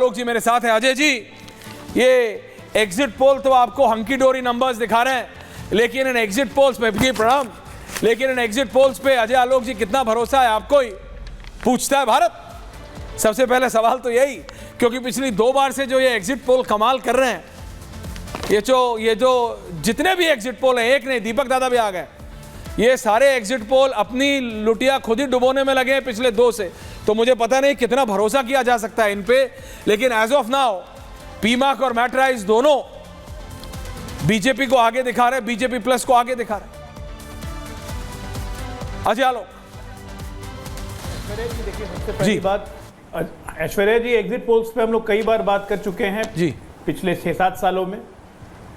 आलोक जी मेरे साथ है। अजय जी, ये एग्जिट पोल तो आपको हंकी डोरी नंबर्स दिखा रहे हैं, लेकिन इन एग्जिट पोल्स में भी प्रणाम, लेकिन इन एग्जिट पोल्स पे अजय आलोक जी कितना भरोसा है आपको ही पूछता है भारत। सबसे पहले सवाल तो यही, क्योंकि पिछली 2 बार से जो ये एग्जिट पोल कमाल कर रहे हैं, ये जो जितने भी एग्जिट पोल हैं, एक नहीं, दीपक दादा भी आ गए, ये सारे एग्जिट पोल अपनी लुटिया खुद ही डुबोने में लगे हैं पिछले 2 से। तो मुझे पता नहीं कितना भरोसा किया जा सकता है इन पे, लेकिन एज ऑफ नाउ पीमाक और मैटराइज दोनों बीजेपी को आगे दिखा रहे हैं, बीजेपी प्लस को आगे दिखा रहे हैं। अजय आलोक जी, देखिए सबसे पहली बात, ऐश्वर्या जी, एग्जिट पोल्स पे हम लोग कई बार बात कर चुके हैं जी पिछले 6-7 सालों में,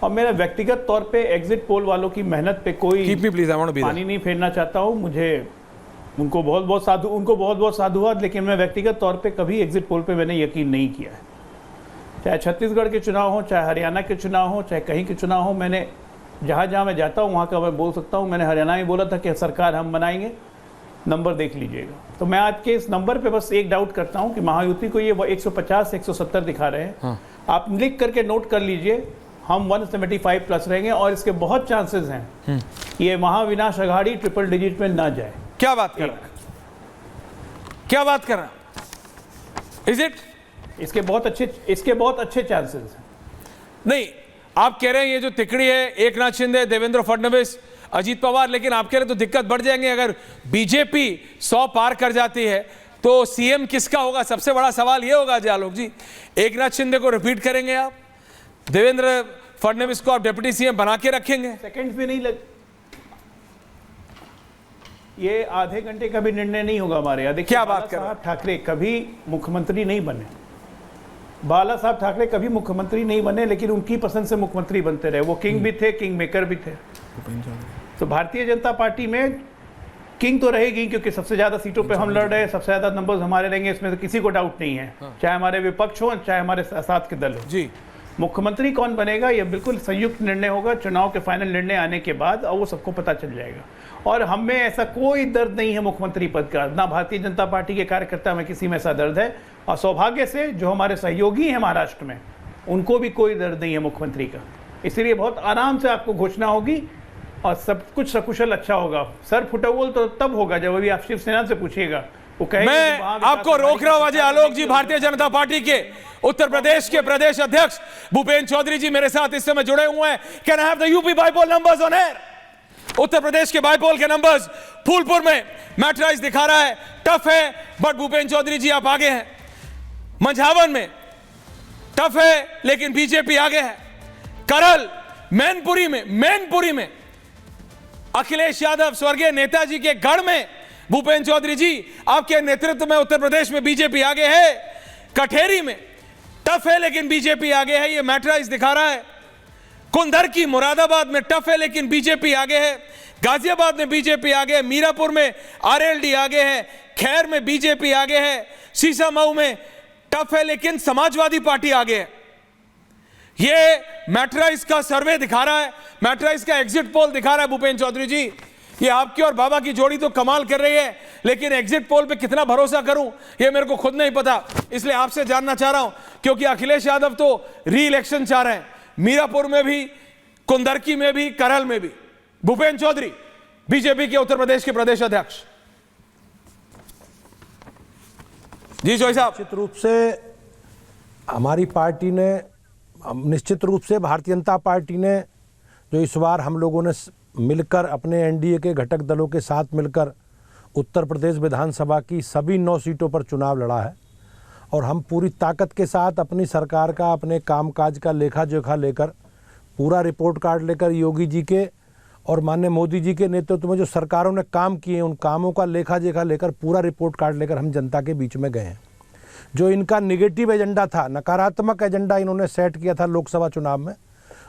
और मेरा व्यक्तिगत तौर पे एग्जिट पोल वालों की मेहनत पे कोई पानी नहीं फेरना चाहता हूं। मुझे उनको बहुत बहुत साधुवाद, लेकिन मैं व्यक्तिगत तौर पे कभी एग्जिट पोल पे मैंने यकीन नहीं किया है। चाहे छत्तीसगढ़ के चुनाव हो, चाहे हरियाणा के चुनाव हो, चाहे कहीं के चुनाव हो, मैंने जहाँ मैं जाता हूँ वहाँ का मैं बोल सकता हूँ। मैंने हरियाणा में बोला था कि सरकार हम बनाएंगे, नंबर देख लीजिएगा। तो मैं आज के इस नंबर पे बस एक डाउट करता हूँ कि महायुति को ये 150-170 दिखा रहे हैं। हाँ। आप लिख करके नोट कर लीजिए, हम 175 प्लस रहेंगे, और इसके बहुत चांसेस हैं ये महाविनाश अघाड़ी ट्रिपल डिजिट में ना जाए। क्या बात कर रहा है, क्या बात कर रहा है? Is it? इसके बहुत अच्छे चांसेस हैं। नहीं, आप कह रहे हैं ये जो तिकड़ी है, एकनाथ शिंदे, देवेंद्र फडणवीस, अजीत पवार, लेकिन आप कह रहे हैं तो दिक्कत बढ़ जाएंगे अगर बीजेपी 100 पार कर जाती है तो सीएम किसका होगा? सबसे बड़ा सवाल ये होगा अजय आलोक जी, एकनाथ शिंदे को रिपीट करेंगे आप, देवेंद्र फडणवीस को आप डिप्टी सीएम बना के रखेंगे? सेकंड्स भी नहीं लग, ये आधे घंटे का भी निर्णय नहीं होगा हमारे यहाँ। देखिए, क्या बात कर रहे हैं? ठाकरे कभी मुख्यमंत्री नहीं बने, बाला साहब ठाकरे कभी मुख्यमंत्री नहीं बने, लेकिन उनकी पसंद से मुख्यमंत्री बनते रहे। वो किंग भी थे, किंग मेकर भी थे। तो भारतीय जनता पार्टी में किंग तो रहेगी, क्योंकि सबसे ज्यादा सीटों पे हम लड़ रहे हैं, सबसे ज्यादा नंबर्स हमारे रहेंगे, इसमें तो किसी को डाउट नहीं है। चाहे हमारे विपक्ष हो, चाहे हमारे साथ के दल हो। जी, मुख्यमंत्री कौन बनेगा ये बिल्कुल संयुक्त निर्णय होगा चुनाव के फाइनल निर्णय आने के बाद, और वो सबको पता चल जाएगा। और हमें ऐसा कोई दर्द नहीं है मुख्यमंत्री पद का, ना भारतीय जनता पार्टी के कार्यकर्ता में किसी में ऐसा दर्द है, और सौभाग्य से जो हमारे सहयोगी हैं महाराष्ट्र में, उनको भी कोई दर्द नहीं है मुख्यमंत्री का। इसलिए बहुत आराम से आपको घोषणा होगी और सब कुछ सकुशल अच्छा होगा। सर फुटबॉल तो तब होगा जब अभी आप शिवसेना से पूछिएगा, वो कहेंगे। मैं आपको रोक रहा हूं अजय आलोक जी, भारतीय जनता पार्टी के उत्तर प्रदेश के प्रदेश अध्यक्ष भूपेंद्र चौधरी जी मेरे साथ इस समय जुड़े हुए हैं। Can I have the UP bypoll numbers on air? Uttar Pradesh के बाइपोल के नंबर्स, फूलपुर में मैट्राइज दिखा रहा है टफ है, बट भूपेंद्र चौधरी जी आप आगे हैं। मंझावन में टफ है, लेकिन बीजेपी आगे है। करल, मैनपुरी में अखिलेश यादव, स्वर्गीय नेताजी के गढ़ में भूपेंद्र चौधरी जी आपके नेतृत्व में उत्तर प्रदेश में बीजेपी आगे है। कठेरी में टफ है, लेकिन बीजेपी आगे है, ये मैट्राइज दिखा रहा है। कुंदर की मुरादाबाद में टफ है, लेकिन बीजेपी आगे है। गाजियाबाद में बीजेपी आगे है। मीरापुर में आरएलडी आगे है। खैर में बीजेपी आगे है। सीसामऊ में टफ है, लेकिन समाजवादी पार्टी आगे है। ये मैट्राइज का सर्वे दिखा रहा है, मैट्राइज का एग्जिट पोल दिखा रहा है भूपेंद्र चौधरी जी। ये आपकी और बाबा की जोड़ी तो कमाल कर रही है, लेकिन एग्जिट पोल पे कितना भरोसा करूं ये मेरे को खुद नहीं पता। इसलिए आपसे जानना चाह रहा हूं, क्योंकि अखिलेश यादव तो री इलेक्शन चाह रहे हैं, मीरापुर में भी, कुंदरकी में भी, करल में भी। भूपेंद्र चौधरी बीजेपी के उत्तर प्रदेश के प्रदेश अध्यक्ष। जी जोई साहब। निश्चित रूप से हमारी पार्टी ने, निश्चित रूप से भारतीय जनता पार्टी ने जो इस बार हम लोगों ने मिलकर अपने एनडीए के घटक दलों के साथ मिलकर उत्तर प्रदेश विधानसभा की सभी 9 सीटों पर चुनाव लड़ा है, और हम पूरी ताकत के साथ अपनी सरकार का, अपने कामकाज का लेखा जोखा लेकर, पूरा रिपोर्ट कार्ड लेकर योगी जी के और माननीय मोदी जी के नेतृत्व में जो सरकारों ने काम किए उन कामों का लेखा जोखा लेकर, पूरा रिपोर्ट कार्ड लेकर हम जनता के बीच में गए हैं। जो इनका निगेटिव एजेंडा था, नकारात्मक एजेंडा इन्होंने सेट किया था लोकसभा चुनाव में,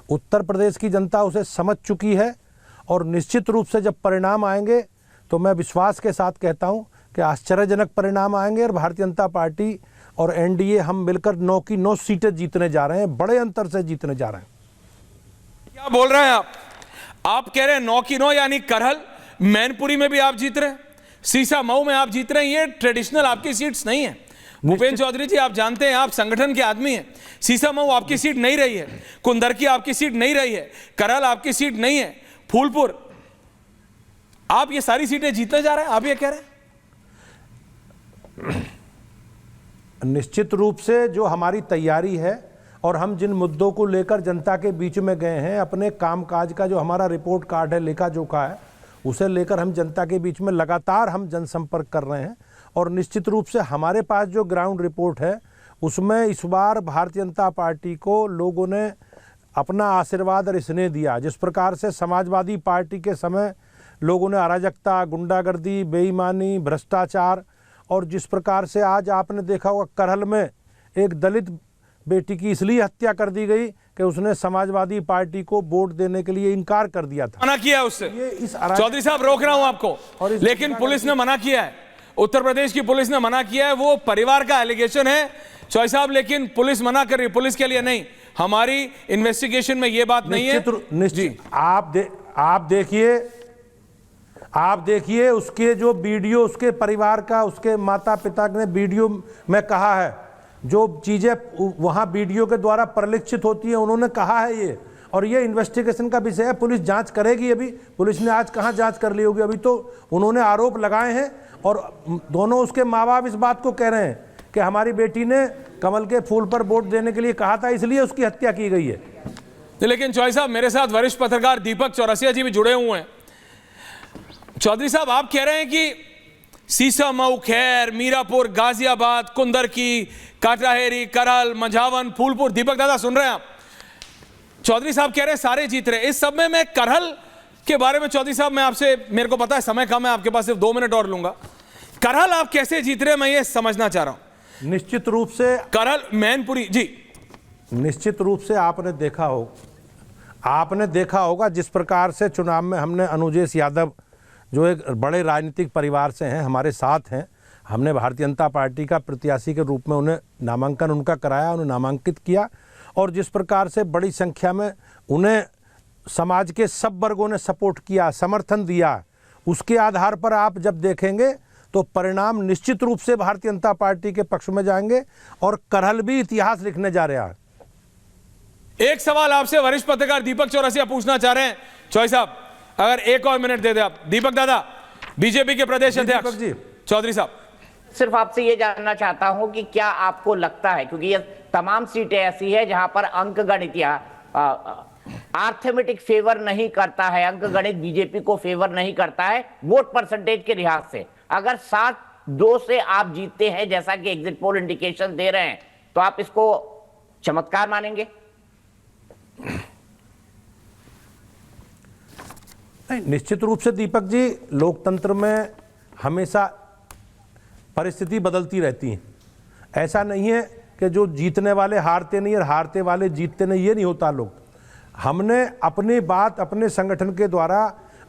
उत्तर प्रदेश की जनता उसे समझ चुकी है। और निश्चित रूप से जब परिणाम आएंगे तो मैं विश्वास के साथ कहता हूं कि आश्चर्यजनक परिणाम आएंगे, और भारतीय जनता पार्टी और एनडीए हम मिलकर 9 की 9 सीटें जीतने जा रहे हैं, बड़े अंतर से जीतने जा रहे हैं। क्या बोल रहे हैं आप कह रहे हैं 9 की 9, यानी करहल, मैनपुरी में भी आप जीत रहे हैं, सीसामऊ में आप जीत रहे हैं। ये ट्रेडिशनल आपकी सीट्स नहीं है। भूपेंद्र चौधरी जी, आप जानते हैं आप संगठन के आदमी हैं। सीसामऊ आपकी सीट नहीं रही है, कुंदरकी आपकी सीट नहीं रही है, करल आपकी सीट नहीं है, फूलपुर, आप ये सारी सीटें जीतने जा रहे हैं, आप ये कह रहे हैं। निश्चित रूप से जो हमारी तैयारी है और हम जिन मुद्दों को लेकर जनता के बीच में गए हैं, अपने कामकाज का जो हमारा रिपोर्ट कार्ड है, लेखा जोखा है, उसे लेकर हम जनता के बीच में लगातार हम जनसंपर्क कर रहे हैं। और निश्चित रूप से हमारे पास जो ग्राउंड रिपोर्ट है उसमें इस बार भारतीय जनता पार्टी को लोगों ने अपना आशीर्वाद और स्नेह दिया। जिस प्रकार से समाजवादी पार्टी के समय लोगों ने अराजकता, गुंडागर्दी, बेईमानी, भ्रष्टाचार, और जिस प्रकार से आज आपने देखा होगा करहल में एक दलित बेटी की इसलिए हत्या कर दी गई कि उसने समाजवादी पार्टी को वोट देने के लिए इनकार कर दिया था, मना किया उससे। चौधरी साहब, रोक रहा हूं आपको, लेकिन पुलिस ने मना किया है, उत्तर प्रदेश की पुलिस ने मना किया है। वो परिवार का एलिगेशन है चौधरी साहब, लेकिन पुलिस मना कर रही है, पुलिस के लिए नहीं, हमारी इन्वेस्टिगेशन में ये बात नहीं है। निश्चित आप देखिए उसके जो वीडियो, उसके परिवार का, उसके माता पिता ने वीडियो में कहा है, जो चीज़ें वहाँ वीडियो के द्वारा परिलक्षित होती है उन्होंने कहा है ये, और ये इन्वेस्टिगेशन का विषय है, पुलिस जांच करेगी। अभी पुलिस ने आज कहाँ जांच कर ली होगी, अभी तो उन्होंने आरोप लगाए हैं और दोनों उसके माँ बाप इस बात को कह रहे हैं कि हमारी बेटी ने कमल के फूल पर वोट देने के लिए कहा था, इसलिए उसकी हत्या की गई है। लेकिन चौधरी साहब, मेरे साथ वरिष्ठ पत्रकार दीपक चौरसिया जी भी जुड़े हुए हैं। चौधरी साहब, आप कह रहे हैं कि सीसामऊ, खैर, मीरापुर, गाजियाबाद, कुंदरकी, काटाहेरी, करल, मंझावन, फूलपुर, दीपक दादा सुन रहे हैं आप? चौधरी साहब कह रहे हैं सारे जीत रहे। इस सब में मैं करहल के बारे में चौधरी साहब, मैं आपसे, मेरे को पता है समय कम है, आपके पास सिर्फ 2 मिनट और लूंगा। करहल आप कैसे जीत रहे, मैं ये समझना चाह रहा हूं। निश्चित रूप से करहल, मैनपुरी जी, निश्चित रूप से आपने देखा होगा जिस प्रकार से चुनाव में हमने अनुजेश यादव, जो एक बड़े राजनीतिक परिवार से हैं, हमारे साथ हैं, हमने भारतीय जनता पार्टी का प्रत्याशी के रूप में उन्हें नामांकन उनका कराया, उन्हें नामांकित किया, और जिस प्रकार से बड़ी संख्या में उन्हें समाज के सब वर्गों ने सपोर्ट किया, समर्थन दिया, उसके आधार पर आप जब देखेंगे तो परिणाम निश्चित रूप से भारतीय जनता पार्टी के पक्ष में जाएंगे और करहल भी इतिहास लिखने जा रहा है। एक सवाल आपसे वरिष्ठ पत्रकार दीपक चौरसिया पूछना चाह रहे हैं। चौधरी साहब, अगर एक और मिनट दे दे आप। दीपक दादा, बीजेपी के प्रदेश अध्यक्ष चौधरी साहब, सिर्फ आपसे ये जानना चाहता हूं कि क्या आपको लगता है, क्योंकि ये तमाम सीटें ऐसी है जहां पर अंकगणित या अर्थमेटिक फेवर नहीं करता है, अंकगणित बीजेपी को फेवर नहीं करता है वोट परसेंटेज के लिहाज से, अगर 7-2 से आप जीतते हैं जैसा कि एग्जिट पोल इंडिकेशन दे रहे हैं, तो आप इसको चमत्कार मानेंगे? नहीं, निश्चित रूप से दीपक जी, लोकतंत्र में हमेशा परिस्थिति बदलती रहती है। ऐसा नहीं है कि जो जीतने वाले हारते नहीं और हारते वाले जीतते नहीं, ये नहीं होता। लोग, हमने अपनी बात अपने संगठन के द्वारा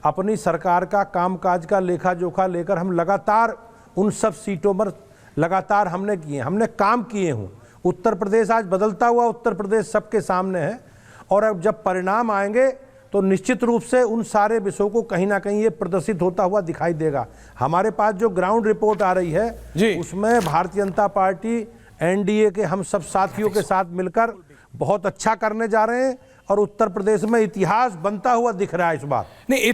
अपनी सरकार का कामकाज का लेखा जोखा लेकर हम लगातार उन सब सीटों पर लगातार हमने काम किए हूँ। उत्तर प्रदेश आज बदलता हुआ उत्तर प्रदेश सबके सामने है, और अब जब परिणाम आएंगे तो निश्चित रूप से उन सारे विषयों को कहीं ना कहीं ये प्रदर्शित होता हुआ दिखाई देगा। हमारे पास जो ग्राउंड रिपोर्ट आ रही है उसमें भारतीय जनता पार्टी एनडीए के हम सब साथियों के साथ मिलकर बहुत अच्छा करने जा रहे हैं, और उत्तर प्रदेश में इतिहास बनता हुआ दिख रहा है इस बार। नहीं,